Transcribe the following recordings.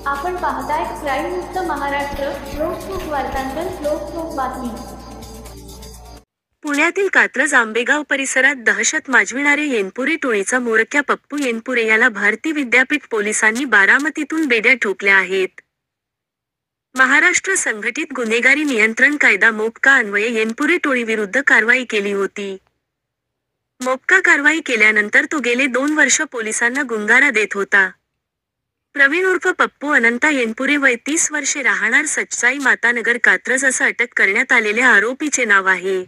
आपण पाहताय क्राईम मुक्त महाराष्ट्र. लोकसुख वार्तांकन, लोकसुख बातमी. पुण्यातील कात्रज आंबेगाव परिसरात दहशत माजविणारे येनपुरे टोळीचा म्होरक्या पप्पू येनपुरे याला भारती विद्यापीठ पोलिसांनी बारामतीतून बेड्या ठोकल्या आहेत. महाराष्ट्र संघटित गुन्हेगारी नियंत्रण कायदा मोक्का अन्वये येनपुरे टोळीविरुद्ध कारवाई केली होती. मोक्का कारवाई केल्यानंतर तो गेले 2 वर्ष पोलिसांना गुंगारा देत होता. प्रवीण उर्फ पप्पू अनंता येनपुरे वय 30 वर्षे, राहणार सच्चाई मातानगर कात्रज असं अटक करण्यात आलेल्या आरोपीचे नाव आहे.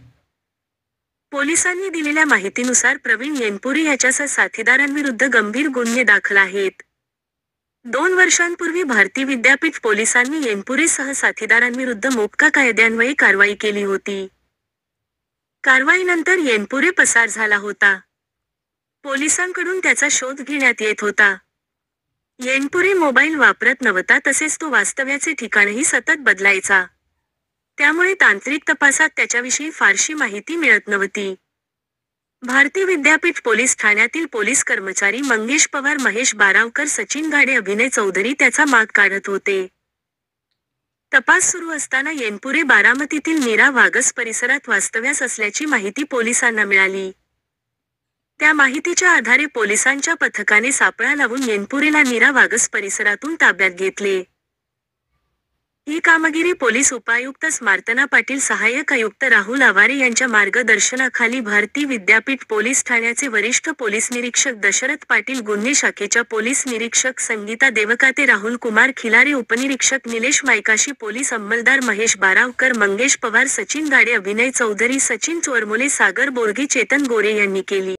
पोलिसांनी दिलेल्या माहितीनुसार प्रवीण येनपुरे याच्यासह साथीदारांविरुद्ध गंभीर गुन्हे दाखल आहेत. 2 वर्षांपूर्वी भारती विद्यापीठ पोलिसांनी येनपुरेसह साथीदारांविरुद्ध मोक्का कायद्यान्वये कारवाई केली होती. कारवाईनंतर येनपुरे पसार झाला होता. पोलिसांकडून त्याचा शोध घेण्यात येत होता. येनपुरे मोबाईल वापरत नव्हता, तसेच तो वास्तव्याचे ठिकाणही सतत बदलायचा. त्यामुळे तांत्रिक तपासात त्याच्याविषयी फारशी माहिती मिळत नव्हती. भारती विद्यापीठ पोलीस ठाण्यातील पोलीस कर्मचारी मंगेश पवार, महेश बारावकर, सचिन घाडे, अभिनय चौधरी त्याचा माग काढत होते. तपास सुरू असताना येनपुरे बारामतीतील नीरा वागस परिसरात वास्तव्यास असल्याची माहिती पोलिसांना मिळाली. त्या माहितीच्या आधारे पोलिसांच्या पथकाने सापळा लावून येनपुरेला नीरा वागस परिसरातून ताब्यात घेतले. ही कामगिरी पोलीस उपायुक्त स्मार्तना पाटील, सहाय्यक आयुक्त राहुल आवारे यांच्या मार्गदर्शनाखाली भारती विद्यापीठ पोलीस ठाण्याचे वरिष्ठ पोलीस निरीक्षक दशरथ पाटील, गुन्हे शाखेच्या पोलीस निरीक्षक संगीता देवकाते, राहुल कुमार खिलारे, उपनिरीक्षक निलेश मायकाशी, पोलीस अंमलदार महेश बारावकर, मंगेश पवार, सचिन घाडे, अभिनय चौधरी, सचिन चोरमोले, सागर बोरगे, चेतन गोरे यांनी केली.